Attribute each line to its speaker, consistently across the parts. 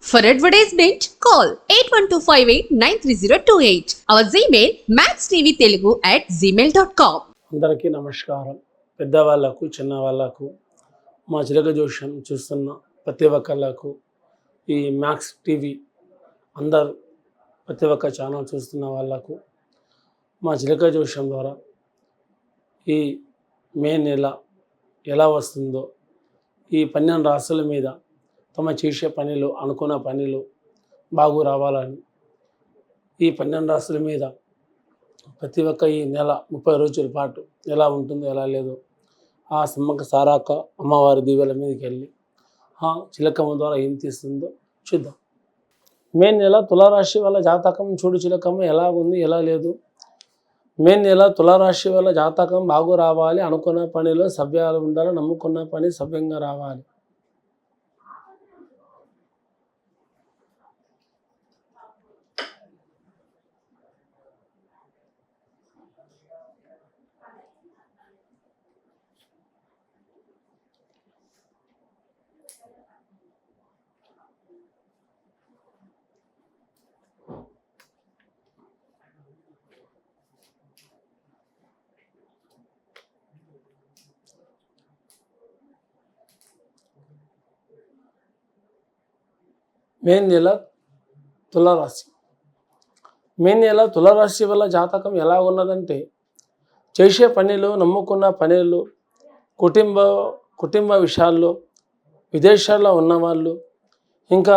Speaker 1: For advertisement, call 8125893028. Our Gmail maxtvtelugu@gmail.com.
Speaker 2: అందరికీ నమస్కారం. పెద్దవాళ్లకు చిన్నవాళ్లకు మా చిలక జోష్యం చూస్తున్న ప్రతి ఒక్కళ్ళకు ఈ మ్యాక్స్ టీవీ అందరు ప్రతి ఒక్క ఛానల్ చూస్తున్న వాళ్ళకు మా చిలక జోష్యం ద్వారా ఈ మే నెల ఎలా వస్తుందో ఈ 12 రాశుల మీద తమ చేసే పనిలో అనుకున్న పనిలో బాగు రావాలని ఈ 12 రాశుల మీద ప్రతి ఒక్క ఈ నెల 30 రోజుల పాటు ఎలా ఉంటుందో ఎలా లేదో ఆ సమ్మక్క సారాక అమ్మవారి దీవెల మీదకి వెళ్ళి చిలకమ్మ ద్వారా ఏం తీస్తుందో చూద్దాం. మే నెల తులారాశి వాళ్ళ జాతకం చూడు చిలకమ్మ ఎలా ఉంది ఎలా లేదు. మే నెల తులారాశి వాళ్ళ జాతకం బాగు రావాలి, అనుకున్న పనిలో సభ్యాలు ఉండాలి, నమ్ముకున్న పని సభ్యంగా రావాలి. మే నెల తులారాశి. మే నెల తులారాశి వల్ల జాతకం ఎలా ఉన్నదంటే చేసే పనిలో నమ్ముకున్న పనిలో కుటుంబ విషయాల్లో విదేశాల్లో ఉన్నవాళ్ళు ఇంకా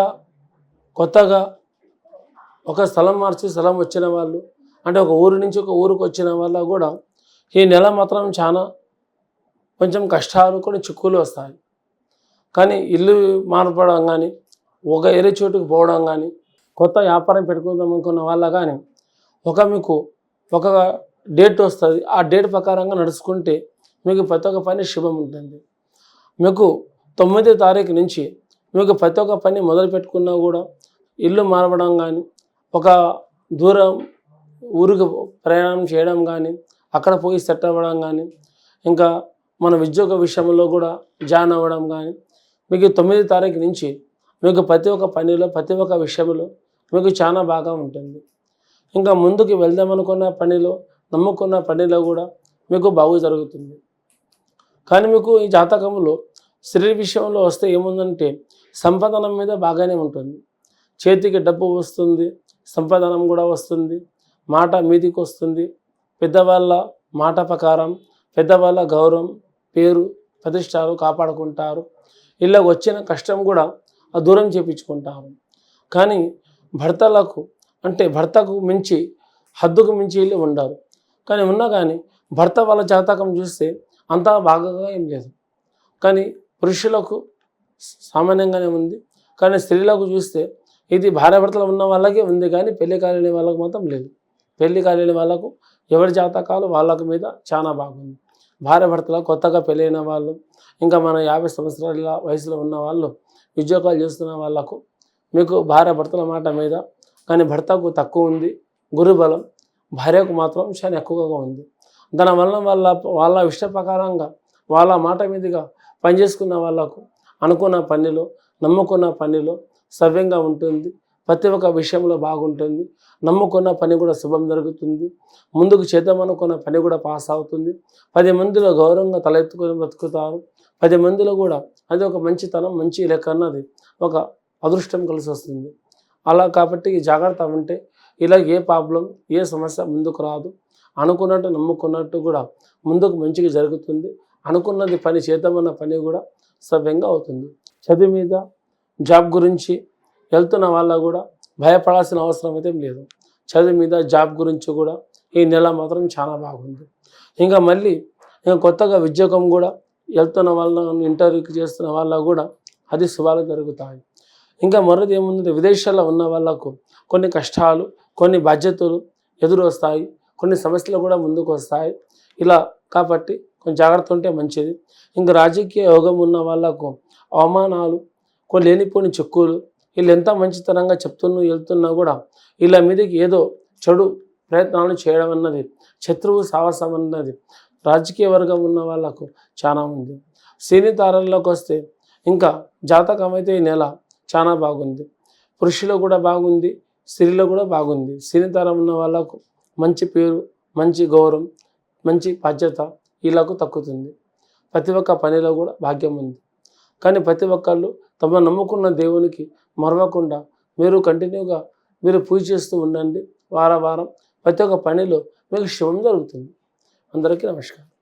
Speaker 2: కొత్తగా ఒక స్థలం మార్చి స్థలం వచ్చిన వాళ్ళు అంటే ఒక ఊరు నుంచి ఒక ఊరికి వచ్చిన వాళ్ళ కూడా ఈ నెల మాత్రం చాలా కొంచెం కష్టాలు కొన్ని చిక్కులు వస్తాయి. కానీ ఇల్లు మారపడం కానీ ఒక ఏరే చోటుకు పోవడం కానీ కొత్త వ్యాపారం పెట్టుకుందాం అనుకున్న వాళ్ళ కానీ మీకు ఒక డేట్ వస్తుంది. ఆ డేట్ ప్రకారంగా నడుచుకుంటే మీకు ప్రతి ఒక్క పని శుభం ఉంటుంది. మీకు 9వ తారీఖు నుంచి మీకు ప్రతి ఒక్క పని మొదలు పెట్టుకున్నా కూడా ఇల్లు మారవడం కానీ ఒక దూరం ఊరికి ప్రయాణం చేయడం కానీ అక్కడ పోయి సెట్ అవ్వడం కానీ ఇంకా మన ఉద్యోగ విషయంలో కూడా జాయిన్ అవ్వడం కానీ మీకు 9వ తారీఖు నుంచి మీకు ప్రతి ఒక్క పనిలో ప్రతి ఒక్క విషయంలో మీకు చాలా బాగా ఉంటుంది. ఇంకా ముందుకు వెళ్దామనుకున్న పనిలో నమ్ముకున్న పనిలో కూడా మీకు బాగు జరుగుతుంది. కానీ మీకు ఈ జాతకంలో స్త్రీ విషయంలో వస్తే ఏముందంటే సంపాదనం మీద బాగానే ఉంటుంది. చేతికి డబ్బు వస్తుంది, సంపాదనం కూడా వస్తుంది, మాట మీదికి వస్తుంది. పెద్దవాళ్ళ మాట ప్రకారం పెద్దవాళ్ళ గౌరవం పేరు ప్రతిష్టాలు కాపాడుకుంటారు. ఇలా వచ్చిన కష్టం కూడా దూరం చేపించుకుంటారు. కానీ భర్తకు మించి హద్దుకు మించి వెళ్ళి ఉండరు. కానీ ఉన్నా కానీ భర్త వాళ్ళ జాతకం చూస్తే అంతా బాగా ఏం లేదు. కానీ పురుషులకు సామాన్యంగానే ఉంది. కానీ స్త్రీలకు చూస్తే ఇది భార్యాభర్తలు ఉన్న వాళ్ళకే ఉంది కానీ పెళ్లి కాలేని వాళ్ళకు మాత్రం లేదు. పెళ్లి కాలేని వాళ్ళకు ఎవరి జాతకాలు వాళ్ళకు మీద చాలా బాగుంది. భార్యాభర్తలు కొత్తగా పెళ్ళైన వాళ్ళు ఇంకా మన 50 సంవత్సరాల వయసులో ఉన్న వాళ్ళు ఉద్యోగాలు చేస్తున్న వాళ్ళకు మీకు భార్యాభర్తల మాట మీద కానీ భర్తకు తక్కువ ఉంది గురుబలం, భార్యకు మాత్రం చాలా ఎక్కువగా ఉంది. దానివల్ల వాళ్ళ ఇష్ట ప్రకారంగా వాళ్ళ మాట మీదుగా పనిచేసుకున్న వాళ్ళకు అనుకున్న పనిలో నమ్ముకున్న పనిలో సవ్యంగా ఉంటుంది. ప్రతి ఒక్క విషయంలో బాగుంటుంది. నమ్ముకున్న పని కూడా శుభం జరుగుతుంది. ముందుకు చేద్దామనుకున్న పని కూడా పాస్ అవుతుంది. 10 మందిలో గౌరవంగా తలెత్తుకొని బతుకుతారు. 10 మందిలో కూడా అది ఒక మంచితనం మంచి లెక్క అన్నది ఒక అదృష్టం కలిసి వస్తుంది. అలా కాబట్టి జాగ్రత్త ఉంటే ఇలా ఏ ప్రాబ్లం ఏ సమస్య ముందుకు రాదు. అనుకున్నట్టు నమ్ముకున్నట్టు కూడా ముందుకు మంచిగా జరుగుతుంది. అనుకున్నది పని చేద్దామన్న పని కూడా సవ్యంగా అవుతుంది. చదువు మీద జాబ్ గురించి వెళ్తున్న వాళ్ళ కూడా భయపడాల్సిన అవసరం అయితే లేదు. చదువు మీద జాబ్ గురించి కూడా ఈ నెల మాత్రం చాలా బాగుంది. ఇంకా మళ్ళీ కొత్తగా ఉద్యోగం కూడా వెళ్తున్న వాళ్ళని ఇంటర్వ్యూకి చేస్తున్న వాళ్ళ కూడా అది శుభాలు జరుగుతాయి. ఇంకా మరొకటి ఏముందంటే విదేశాల్లో ఉన్న వాళ్ళకు కొన్ని కష్టాలు కొన్ని బాధ్యతలు ఎదురు వస్తాయి, కొన్ని సమస్యలు కూడా ముందుకు వస్తాయి. ఇలా కాబట్టి కొంచెం జాగ్రత్త ఉంటే మంచిది. ఇంకా రాజకీయ యోగం ఉన్న వాళ్ళకు అవమానాలు కొన్ని లేనిపోని చెక్కులు వీళ్ళు ఎంత మంచితనంగా వెళ్తున్నా కూడా వీళ్ళ మీదకి ఏదో చెడు ప్రయత్నాలు చేయడం అన్నది శత్రువు సాహసం అన్నది రాజకీయ వర్గం ఉన్న వాళ్ళకు చాలా ఉంది. సినీ తారల్లోకి వస్తే ఇంకా జాతకం అయితే ఈ నెల చాలా బాగుంది. పురుషులో కూడా బాగుంది, స్త్రీలో కూడా బాగుంది. సినీతరం ఉన్న వాళ్ళకు మంచి పేరు, మంచి గౌరవం, మంచి బాధ్యత వీళ్ళకు తక్కుతుంది. ప్రతి ఒక్క పనిలో కూడా భాగ్యం ఉంది. కానీ ప్రతి ఒక్కళ్ళు తమ నమ్ముకున్న దేవునికి మరవకుండా మీరు కంటిన్యూగా మీరు పూజ చేస్తూ ఉండండి. వారం ప్రతి ఒక్క పనిలో మీకు శుభం జరుగుతుంది. అందరికీ నమస్కారం.